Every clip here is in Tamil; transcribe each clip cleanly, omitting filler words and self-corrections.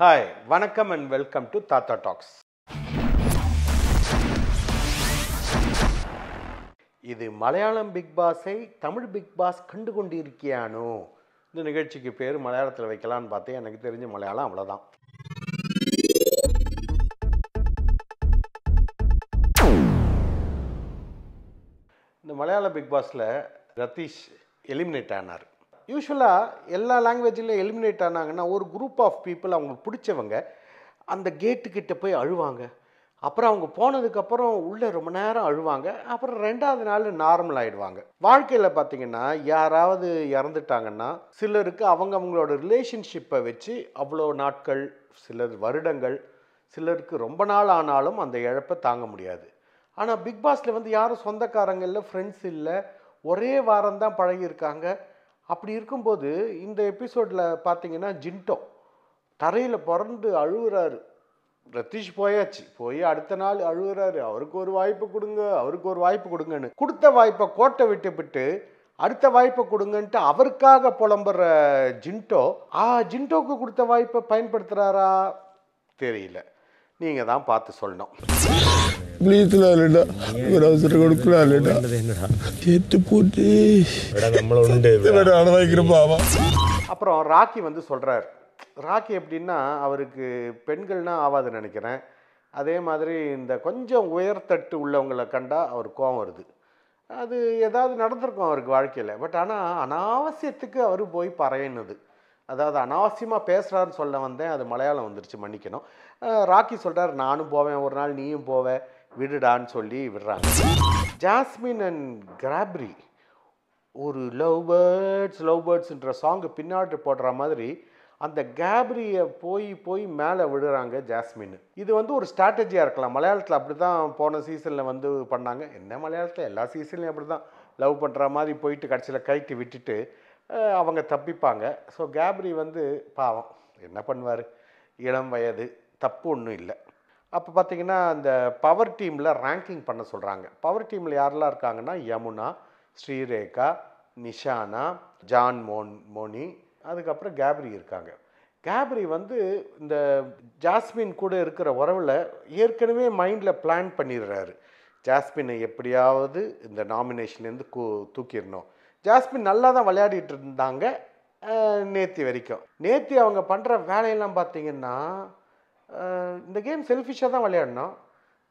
ஹாய், வணக்கம் அண்ட் வெல்கம் டு தாத்தா டாக்ஸ். இது மலையாளம் பிக் பாஸை தமிழ் பிக் பாஸ் கண்டு கொண்டிருக்கியானோ? இந்த நிகழ்ச்சிக்கு பேர் மலையாளத்தில் வைக்கலான்னு பார்த்தேன். எனக்கு தெரிஞ்ச மலையாளம் அவ்வளோதான். இந்த மலையாள பிக் பாஸில் ரதீஷ் எலிமினேட் ஆனார். யூஸ்வலாக எல்லா லாங்குவேஜ்லையும் எலிமினேட் ஆனாங்கன்னா ஒரு குரூப் ஆஃப் பீப்புள் அவங்களுக்கு பிடிச்சவங்க அந்த கேட்டுக்கிட்ட போய் அழுவாங்க. அப்புறம் அவங்க போனதுக்கப்புறம் உள்ளே ரொம்ப நேரம் அழுவாங்க. அப்புறம் 2வது நாள் நார்மல் ஆகிடுவாங்க. வாழ்க்கையில் பார்த்திங்கன்னா யாராவது இறந்துட்டாங்கன்னா சிலருக்கு அவங்களோட ரிலேஷன்ஷிப்பை வச்சு அவ்வளோ நாட்கள், சிலர் வருடங்கள், சிலருக்கு ரொம்ப நாள் ஆனாலும் அந்த இழப்பை தாங்க முடியாது. ஆனால் பிக் பாஸில் வந்து யாரும் சொந்தக்காரங்க இல்லை, ஃப்ரெண்ட்ஸ் இல்லை, ஒரே வாரம் தான் பழகியிருக்காங்க. அப்படி இருக்கும்போது இந்த எபிசோடில் பார்த்தீங்கன்னா ஜின்டோ தரையில் பிறந்து அழுகுறாரு. ரதீஷ் போயாச்சு, போய் அடுத்த நாள் அழுகுறாரு. அவருக்கு ஒரு வாய்ப்பு கொடுங்க, அவருக்கு ஒரு வாய்ப்பு கொடுங்கன்னு. கொடுத்த வாய்ப்பை கோட்டை விட்டு அடுத்த வாய்ப்பை கொடுங்கன்ட்டு அவருக்காக புலம்புற ஜின்டோ ஜின்டோக்கு கொடுத்த வாய்ப்பை பயன்படுத்துகிறாரா தெரியல. நீங்கள் தான் பார்த்து சொல்லணும். அப்புறம் ராக்கி வந்து சொல்கிறார். ராக்கி எப்படின்னா அவருக்கு பெண்கள்னால் ஆகாதுன்னு நினைக்கிறேன். அதே மாதிரி இந்த கொஞ்சம் உயர்தட்டு உள்ளவங்களை கண்டா அவர் கோவம் வருது. அது ஏதாவது நடந்திருக்கும் அவருக்கு வாழ்க்கையில். பட் ஆனால் அனாவசியத்துக்கு அவர் போய் பறையினது, அதாவது அனாவசியமாக பேசுகிறாருன்னு சொல்ல வந்தேன், அது மலையாளம் வந்துருச்சு, மன்னிக்கணும். ராக்கி சொல்கிறார், நானும் போவேன் ஒரு நாள், நீயும் போவேன், விடுடான்னு சொல்லி விடுறாங்க. ஜாஸ்மின் அண்ட் கேப்ரி ஒரு லவ் பேர்ட்ஸ்ன்ற சாங்கு பின்னாடி போடுற மாதிரி அந்த கேப்ரியை போய் மேலே விடுறாங்க ஜாஸ்மின். இது வந்து ஒரு ஸ்ட்ராட்டஜியாக இருக்கலாம். மலையாளத்தில் அப்படி தான் போன சீசனில் வந்து பண்ணாங்க. என்ன மலையாளத்தில் எல்லா சீசன்லையும் அப்படி தான் லவ் பண்ணுற மாதிரி போயிட்டு கடைசியில் கைட்டு விட்டுட்டு அவங்க தப்பிப்பாங்க. ஸோ கேப்ரி வந்து பாவம் என்ன பண்ணுவார், இளம் வயது, தப்பு ஒன்றும் இல்லை. அப்போ பார்த்தீங்கன்னா அந்த பவர் டீமில் ரேங்கிங் பண்ண சொல்கிறாங்க. பவர் டீமில் யாரெல்லாம் இருக்காங்கன்னா யமுனா, ஸ்ரீரேகா, நிஷானா, ஜான் மோனி, அதுக்கப்புறம் கேப்ரி இருக்காங்க. கேப்ரி வந்து இந்த ஜாஸ்மின் கூட இருக்கிற உறவில் ஏற்கனவே மைண்டில் பிளான் பண்ணிடுறாரு. ஜாஸ்மினை எப்படியாவது இந்த நாமினேஷன்லேருந்து தூக்கிடணும். ஜாஸ்மின் நல்லா தான் விளையாடிட்டு இருந்தாங்க நேற்று வரைக்கும். நேற்று அவங்க பண்ணுற வேலையெல்லாம் பார்த்தீங்கன்னா இந்த கேம் செல்ஃபிஷாக தான் விளையாடணும்.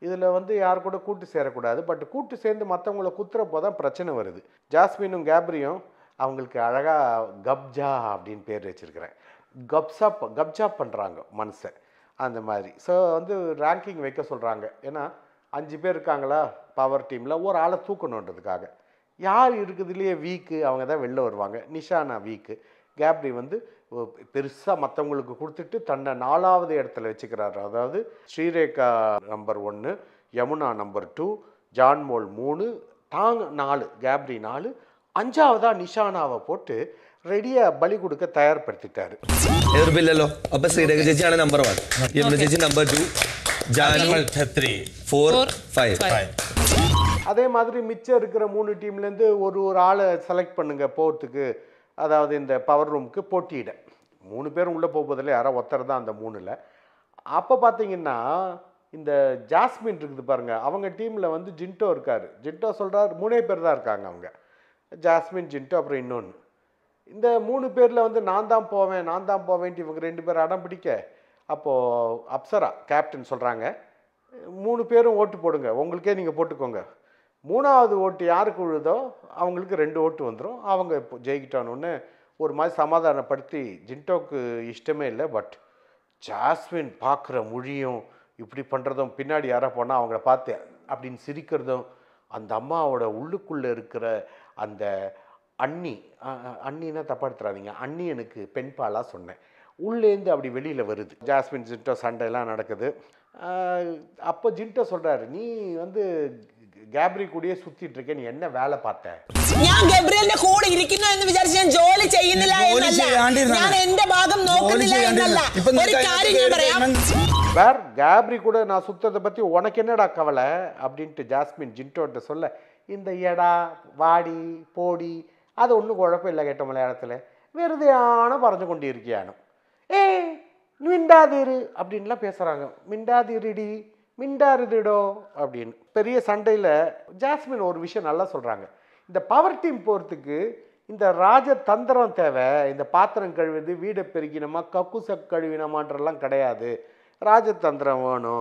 இதில் வந்து யார் கூட கூட்டு சேரக்கூடாது. பட் கூட்டு சேர்ந்து மற்றவங்கள குத்துறப்போ தான் பிரச்சனை வருது. ஜாஸ்மினும் கேப்ரியும் அவங்களுக்கு அழகாக கப்ஜா அப்படின்னு பேர் வச்சுருக்கிறேன். கப்ஜா பண்ணுறாங்க மனசை அந்த மாதிரி. ஸோ வந்து ரேங்கிங் வைக்க சொல்கிறாங்க. ஏன்னா 5 பேர் இருக்காங்களா பவர் டீமில், ஒரு ஆளை தூக்கணுன்றதுக்காக. யார் இருக்குதுலேயே வீக்கு அவங்க தான் வெளில வருவாங்க. நிஷானா வீக்கு. கேப்ரி வந்து பெருசாக மற்றவங்களுக்கு கொடுத்துட்டு தன்னை 4வது இடத்துல வச்சுக்கிறாரு. அதாவது ஸ்ரீரேகா நம்பர் 1, யமுனா நம்பர் 2, ஜான்மோல் 3, தாங்க 4, கேப்ரி 4, 5வதா நிஷானாவை போட்டு ரெடியாக பலி கொடுக்க தயார்படுத்திட்டாரு. அதே மாதிரி மிச்சம் இருக்கிற 3 டீம்லேருந்து ஒரு ஆளை செலக்ட் பண்ணுங்க போகிறதுக்கு, அதாவது இந்த பவர் ரூமுக்கு போட்டியிட. 3 பேரும் உள்ளே போகும்போதில் யாரோ ஒருத்தர் தான் அந்த 3ல். அப்போ பார்த்தீங்கன்னா இந்த ஜாஸ்மின் இருக்குது பாருங்கள், அவங்க டீமில் வந்து ஜின்டோ இருக்கார். ஜின்டோ சொல்கிறார் 3 பேர் தான் இருக்காங்க அவங்க, ஜாஸ்மின், ஜின்டோ, அப்புறம் இன்னொன்று. இந்த 3 பேரில் வந்து நான் தான் போவேன்ட்டு இவங்க 2 பேர் அடம் பிடிக்க. அப்போது அப்சரா கேப்டன் சொல்கிறாங்க, 3 பேரும் ஓட்டு போடுங்க, உங்களுக்கே நீங்கள் போட்டுக்கோங்க. 3வது ஓட்டு யாருக்கு விழுதோ அவங்களுக்கு 2 ஓட்டு வந்துடும், அவங்க இப்போ ஜெயிக்கிட்டானோன்னு ஒரு மாதிரி சமாதானப்படுத்தி. ஜின்டோக்கு இஷ்டமே இல்லை. பட் ஜாஸ்மின் பார்க்குற மொழியும் இப்படி பண்ணுறதும், பின்னாடி யாரோ போனால் அவங்கள பார்த்து அப்படின்னு சிரிக்கிறதும், அந்த அம்மாவோட உள்ளுக்குள்ளே இருக்கிற அந்த அண்ணின்னா தப்பாக எடுத்துறாதீங்க, அண்ணி எனக்கு பெண் பாலாக சொன்னேன், உள்ளேருந்து அப்படி வெளியில் வருது. ஜாஸ்மின் ஜின்டோ சண்டையெல்லாம் நடக்குது. அப்போ ஜின்டோ சொல்கிறாரு, நீ வந்து கேப்ரி கூடயே சுத்திட்டு இருக்க, நீ என்ன வேலை பார்த்த? ഞാൻ ഗബ്രിയലിന്റെ കൂടെ ഇരിക്കുന്നു എന്ന് വിചാരിച്ച് ഞാൻ ജോലി ചെയ്യുന്നില്ല എന്നല്ല, ഞാൻ എന്റെ ഭാഗം നോക്കുന്നില്ല എന്നല്ല. ഒരു കാര്യം ഞാൻ പറയാം, வேர் கேப்ரி கூட நான் சுத்தத்தை பற்றி உனக்கு என்னடா கவலை அப்படின்ட்டு ஜாஸ்மின் ஜின்டோட்ட சொல்ல, இந்த எடா வாடி போடி அது ஒன்றும் குழப்பம் இல்லை கேட்ட மலையாளத்தில், വെറുതെയാണ് പറഞ്ഞുകൊണ്ടിരിക്കുകയാണ്. மிண்டாதிரு அப்படின்லாம் பேசுகிறாங்க. மிண்டாதிருடி மிண்டாருதுடோ அப்படின்னு பெரிய சண்டையில் ஜாஸ்மின் ஒரு விஷயம் நல்லா சொல்கிறாங்க. இந்த பவர் டீம் போகிறதுக்கு இந்த ராஜதந்திரம் தேவை. இந்த பாத்திரம் கழுவுது, வீடை பெருக்கினமா, கக்குச கழுவினமான்றெல்லாம் கிடையாது. രാജതന്ത്രം വേണോ?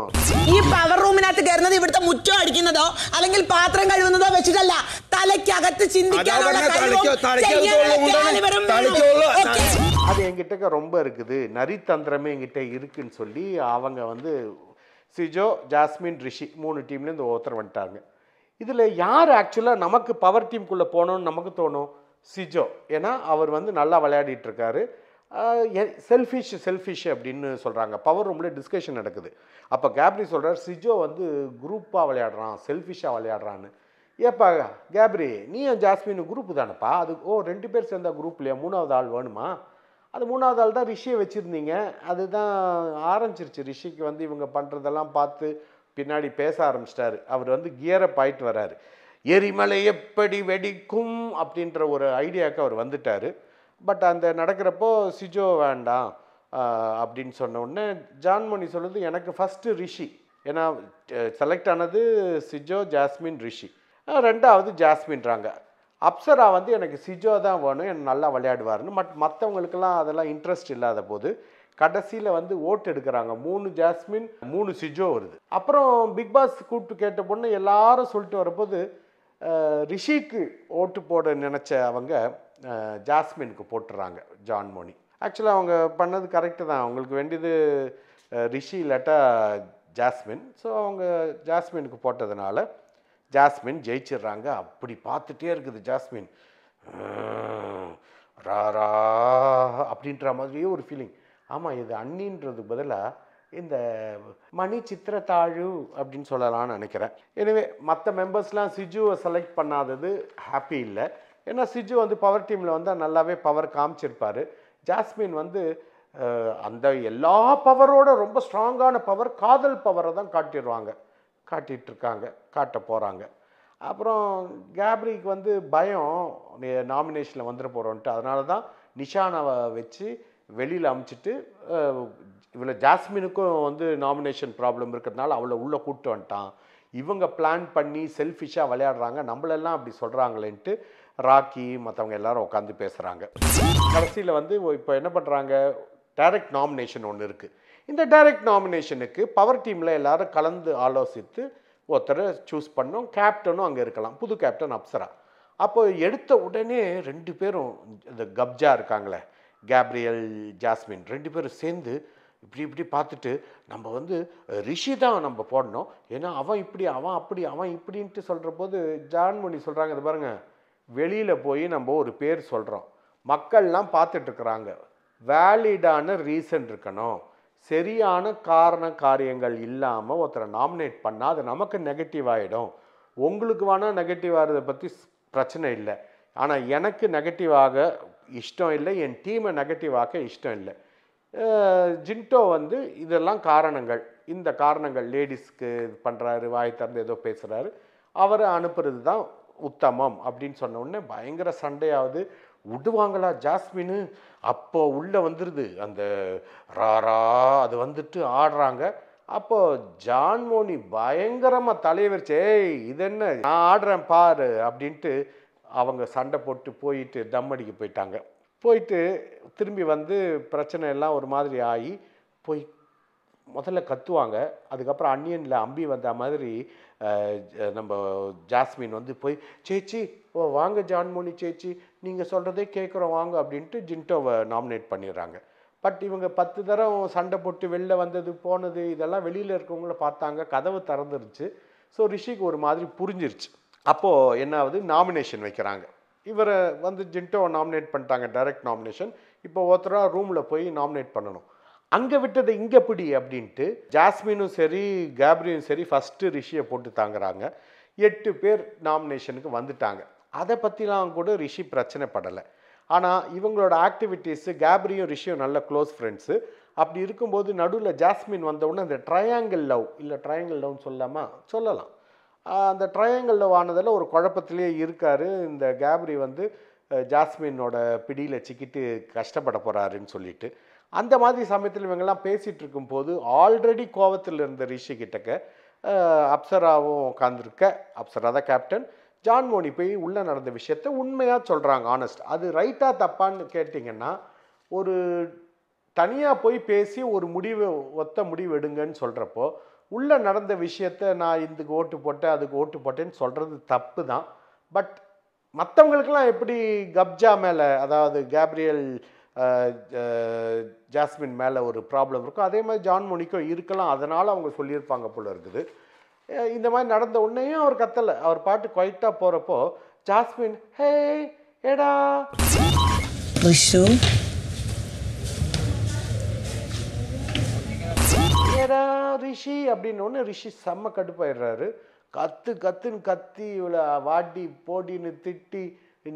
ഈ പവർ റൂമിനകത്ത് കയറുന്നത് ഇവിടുത്തെ മുറ്റം അടിക്കുന്നതോ അല്ലെങ്കിൽ പാത്രം കഴുകുന്നതോ വെച്ചിട്ടല്ല, തലയ്ക്കകത്ത് ചിന്തിക്കാനുള്ള அது என்கிட்ட ரொம்ப இருக்குது, நரித்தந்திரமே என்கிட்ட இருக்குன்னு சொல்லி அவங்க வந்து சிஜோ, ஜாஸ்மின், ரிஷி 3 டீம்லேருந்து ஒருத்தர் வந்துட்டாங்க. இதில் யார் ஆக்சுவலாக நமக்கு பவர் டீமுக்குள்ளே போகணும்னு நமக்கு தோணும்? சிஜோ. ஏன்னா அவர் வந்து நல்லா விளையாடிட்டு இருக்காரு. செல்ஃபிஷ் அப்படின்னு சொல்கிறாங்க. பவர் ரூமில் டிஸ்கஷன் நடக்குது. அப்போ கேப்ரி சொல்கிறார், சிஜோ வந்து குரூப்பாக விளையாடுறான், செல்ஃபிஷாக விளையாடுறான்னு. ஏப்பா கேப்ரி, நீ ஜாஸ்மின் குரூப்பு தானேப்பா? அது 2 பேர் சேர்ந்தா குரூப் இல்லையா? 3வது ஆள் வேணுமா? அது 3வது ஆள் தான் ரிஷியை வச்சுருந்தீங்க. அதுதான் ஆரம்பிச்சிருச்சு. ரிஷிக்கு வந்து இவங்க பண்ணுறதெல்லாம் பார்த்து பின்னாடி பேச ஆரம்பிச்சிட்டாரு. அவர் வந்து கியரப் ஆயிட்டு வர்றாரு. எரிமலை எப்படி வெடிக்கும் அப்படின்ற ஒரு ஐடியாவுக்கு அவர் வந்துட்டார். பட் அந்த நடக்கிறப்போ சிஜோ வேண்டாம் அப்படின்னு சொன்ன உடனே ஜான்மணி சொல்லுது, எனக்கு ஃபஸ்ட்டு ரிஷி. ஏன்னா செலக்ட் ஆனது சிஜோ, ஜாஸ்மின், ரிஷி. 2வது ஜாஸ்மின்றாங்க. அப்சரா வந்து எனக்கு சிஜோ தான் வேணும், எனக்கு நல்லா விளையாடுவார்னு. மற்றவங்களுக்கெல்லாம் அதெல்லாம் இன்ட்ரெஸ்ட் இல்லாத போது கடைசியில் வந்து ஓட்டு எடுக்கிறாங்க. 3 ஜாஸ்மின், 3 சிஜோ வருது. அப்புறம் பிக் பாஸ் கூப்பிட்டு கேட்ட பொண்ணு எல்லாரும் சொல்லிட்டு வரப்போது ரிஷிக்கு ஓட்டு போட நினச்ச அவங்க ஜாஸ்மினுக்கு போட்டுறாங்க ஜான்மோனி. ஆக்சுவலாக அவங்க பண்ணது கரெக்டு தான். அவங்களுக்கு வேண்டியது ரிஷி இல்லாட்டா ஜாஸ்மின். ஸோ அவங்க ஜாஸ்மினுக்கு போட்டதுனால ஜாஸ்மின் ஜெயிச்சிடுறாங்க. அப்படி பார்த்துட்டே இருக்குது ஜாஸ்மின், ராரா அப்படின்ற மாதிரியே ஒரு ஃபீலிங். ஆமாம், இது அண்ணின்றதுக்கு பதிலாக இந்த மணி சித்திரத்தாழு அப்படின்னு சொல்லலாம்னு நினைக்கிறேன். எனவே மற்ற மெம்பர்ஸ்லாம் சிஜுவை செலக்ட் பண்ணாதது ஹாப்பி இல்லை. ஏன்னா சிஜு வந்து பவர் டீமில் வந்தால் நல்லாவே பவர் காமிச்சிருப்பார். ஜாஸ்மின் வந்து அந்த எல்லா பவரோட ரொம்ப ஸ்ட்ராங்கான பவர், காதல் பவரை தான் காட்டிகிட்ருக்காங்க, காட்ட போகிறாங்க. அப்புறம் கேப்ரிக்கு வந்து பயம், நாமினேஷனில் வந்துட போகிறோன்ட்டு. அதனால தான் நிஷானாவை வச்சு வெளியில் அமுச்சிட்டு இவ்வளோ ஜாஸ்மினுக்கும் வந்து நாமினேஷன் ப்ராப்ளம் இருக்கிறதுனால அவளை உள்ளே கூப்பிட்டு வந்துட்டான். இவங்க பிளான் பண்ணி செல்ஃபிஷாக விளையாடுறாங்க, நம்மளெல்லாம் அப்படி சொல்கிறாங்களேன்ட்டு ராக்கி மற்றவங்க எல்லாரும் உட்காந்து பேசுகிறாங்க. கடைசியில் வந்து இப்போ என்ன பண்ணுறாங்க, டைரக்ட் நாமினேஷன் ஒன்று இருக்குது. இந்த டைரக்ட் நாமினேஷனுக்கு பவர் டீமில் எல்லோரும் கலந்து ஆலோசித்து ஒருத்தரை சூஸ் பண்ணோம். கேப்டனும் அங்கே இருக்கலாம், புது கேப்டன் அப்சரா. அப்போ எடுத்த உடனே 2 பேரும் இந்த கப்ஜா இருக்காங்களே, கேப்ரியல், ஜாஸ்மின், 2 பேரும் சேர்ந்து இப்படி பார்த்துட்டு நம்ம வந்து ரிஷி தான் நம்ம போடணும், ஏன்னா அவன் இப்படி, அவன் அப்படி, அவன் இப்படின்ட்டு சொல்கிற போது ஜான்மணி சொல்கிறாங்க, இது பாருங்கள், வெளியில் போய் நம்ம ஒரு பேர் சொல்கிறோம், மக்கள்லாம் பார்த்துட்ருக்குறாங்க, வேலிடான ரீசன் இருக்கணும், சரியான காரண காரியங்கள் இல்லாமல் ஒருத்தரை நாமினேட் பண்ணால் அது நமக்கு நெகட்டிவ் ஆகிடும். உங்களுக்கு வேணால் நெகட்டிவ் ஆகிறத பற்றி பிரச்சனை இல்லை, ஆனால் எனக்கு நெகட்டிவாக இஷ்டம் இல்லை, என் டீமை நெகட்டிவ் ஆக்க இஷ்டம் இல்லை. ஜின்டோ வந்து இதெல்லாம் காரணங்கள், இந்த காரணங்கள் லேடிஸ்க்கு இது பண்ணுறாரு, வாய் திறந்து ஏதோ பேசுகிறாரு, அவரை அனுப்புறது தான் உத்தமம் அப்படின்னு சொன்ன உடனே பயங்கர சண்டையாவது. விடுவாங்களா ஜாஸ்மின்னு? அப்போ உள்ளே வந்துடுது அந்த ராரா, அது வந்துட்டு ஆடுறாங்க. அப்போ ஜான்மோனி பயங்கரமாக தலைவரிச்சு, ஏய் இது என்ன, நான் ஆடுறேன் பாரு அப்படின்ட்டு அவங்க சண்டை போட்டு போயிட்டு தம் அடிக்க போயிட்டாங்க. போயிட்டு திரும்பி வந்து பிரச்சனை எல்லாம் ஒரு மாதிரி ஆகி போய் முதல்ல கத்துவாங்க. அதுக்கப்புறம் அன்னியனில் அம்பி வந்த மாதிரி நம்ம ஜாஸ்மின் வந்து போய், சேச்சி ஓ வாங்க ஜான்மோனி சேச்சி, நீங்கள் சொல்கிறதே கேட்குறோம் வாங்க அப்படின்ட்டு ஜின்டோவை நாமினேட் பண்ணிடுறாங்க. பட் இவங்க 10 தரம் சண்டை போட்டு வெளில வந்தது போனது இதெல்லாம் வெளியில் இருக்கவங்கள பார்த்தாங்க, கதவு திறந்துருச்சு. ஸோ ரிஷிக்கு ஒரு மாதிரி புரிஞ்சிருச்சு. அப்போது என்ன ஆகுது, நாமினேஷன் வைக்கிறாங்க. இவரை வந்து ஜின்டோவை நாமினேட் பண்ணிட்டாங்க, டைரக்ட் நாமினேஷன். இப்போ ஒருத்தராக ரூமில் போய் நாமினேட் பண்ணணும். அங்கே விட்டதை இங்கே பிடி அப்படின்ட்டு ஜாஸ்மினும் சரி கேப்ரியும் சரி ஃபஸ்ட்டு ரிஷியை போட்டு தாங்குறாங்க. 8 பேர் நாமினேஷனுக்கு வந்துட்டாங்க. அதை பற்றிலாம் கூட ரிஷி பிரச்சனை படலை. ஆனால் இவங்களோட ஆக்டிவிட்டீஸு, கேப்ரியும் ரிஷியும் நல்ல க்ளோஸ் ஃப்ரெண்ட்ஸு. அப்படி இருக்கும்போது நடுவில் ஜாஸ்மின் வந்தவுடனே அந்த ட்ரையாங்கிள் லவ், இல்லை ட்ரையாங்கிள் லவ்னு சொல்லலாம், அந்த ட்ரையாங்கிள் லவ் ஆனதில் ஒரு குழப்பத்திலே இருக்கார். இந்த கேப்ரி வந்து ஜாஸ்மினோட பிடியில் சிக்கிட்டு கஷ்டப்பட போகிறாருன்னு சொல்லிட்டு அந்த மாதிரி சமயத்தில் இவங்கெல்லாம் பேசிகிட்டு இருக்கும்போது ஆல்ரெடி கோவத்தில் இருந்த ரிஷி கிட்டக்க அப்சராவும் உட்காந்துருக்க, அப்சரா தான் கேப்டன், ஜான்மோனி போய் உள்ளே நடந்த விஷயத்த உண்மையாக சொல்கிறாங்க. ஆனஸ்ட். அது ரைட்டாக தப்பான்னு கேட்டிங்கன்னா, ஒரு தனியாக போய் பேசி ஒரு ஒத்த முடிவு எடுங்கன்னு சொல்கிறப்போ, உள்ளே நடந்த விஷயத்த நான் இதுக்கு ஓட்டு போட்டேன் அதுக்கு ஓட்டு போட்டேன்னு சொல்கிறது தப்பு தான். பட் மற்றவங்களுக்கெல்லாம் எப்படி கப்ஜா மேலே, அதாவது கேப்ரியல் ஜாஸ்மின் மேலே ஒரு ப்ராப்ளம் இருக்கும், அதே மாதிரி ஜான்மோனிக்கும் இருக்கலாம். அதனால் அவங்க சொல்லியிருப்பாங்க போல இருக்குது. இந்த மாதிரி நடந்த உடனேயும் அவர் கத்தலை, அவர் பாட்டு குவைட்டாக போகிறப்போ ஜாஸ்மின் ஹே ஏடா ஏடா ரிஷி அப்படின்னு ரிஷி செம்ம கடுப்பாயிடுறாரு. கத்துன்னு கத்தி இவளை வாட்டி போட்டின்னு திட்டி,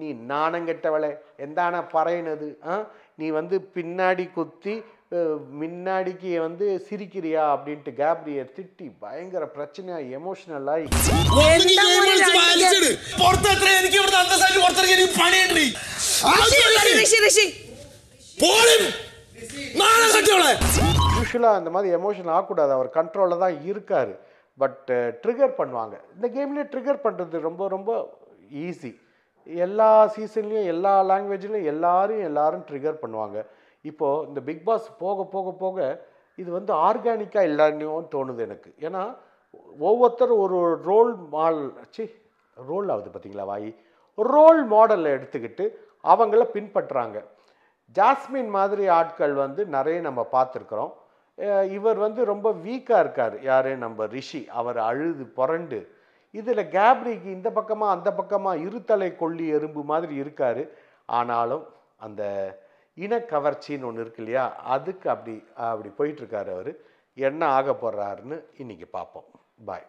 நீ நாணங்கெட்டவளை எந்தான பறையினது, நீ பின்னாடி குத்தி முன்னாடிக்கு சிரிக்கிறியா அப்படின்ட்டு கேப்ரியை திட்டி பயங்கர பிரச்சனையா எமோஷனல் ஆகி யூஸ்வலாக அந்த மாதிரி எமோஷன் ஆகக்கூடாது, அவர் கண்ட்ரோலில் தான் இருக்கார். பட் ட்ரிகர் பண்ணுவாங்க. இந்த கேம்லேயே ட்ரிகர் பண்ணுறது ரொம்ப ரொம்ப ஈஸி. எல்லா சீசன்லேயும் எல்லா லாங்குவேஜ்லையும் எல்லாரும் ட்ரிகர் பண்ணுவாங்க. இப்போது இந்த பிக் பாஸ் போக போக போக இது ஆர்கானிக்காக இல்லைன்னு தோணுது எனக்கு. ஏன்னா ஒவ்வொருத்தர் ஒரு ரோல் ஆகுது பார்த்தீங்களா வாய், ரோல் மாடலை எடுத்துக்கிட்டு அவங்கள பின்பற்றுறாங்க. ஜாஸ்மின் மாதிரி ஆட்கள் நிறைய நம்ம பார்த்துருக்குறோம். இவர் ரொம்ப வீக்காக இருக்கார். யார்? நம்ம ரிஷி. அவர் அழுது புரண்டு, இதில் கேப்ரிக்கு இந்த பக்கமாக அந்த பக்கமாக இருத்தலை கொல்லி எறும்பு மாதிரி இருக்கார். ஆனாலும் அந்த இனக்கவர்ச்சின்னு ஒன்று இருக்கு இல்லையா, அதுக்கு அப்படி போயிட்டுருக்காரு அவர். என்ன ஆக போகிறாருன்னு இன்றைக்கி பார்ப்போம். பாய்.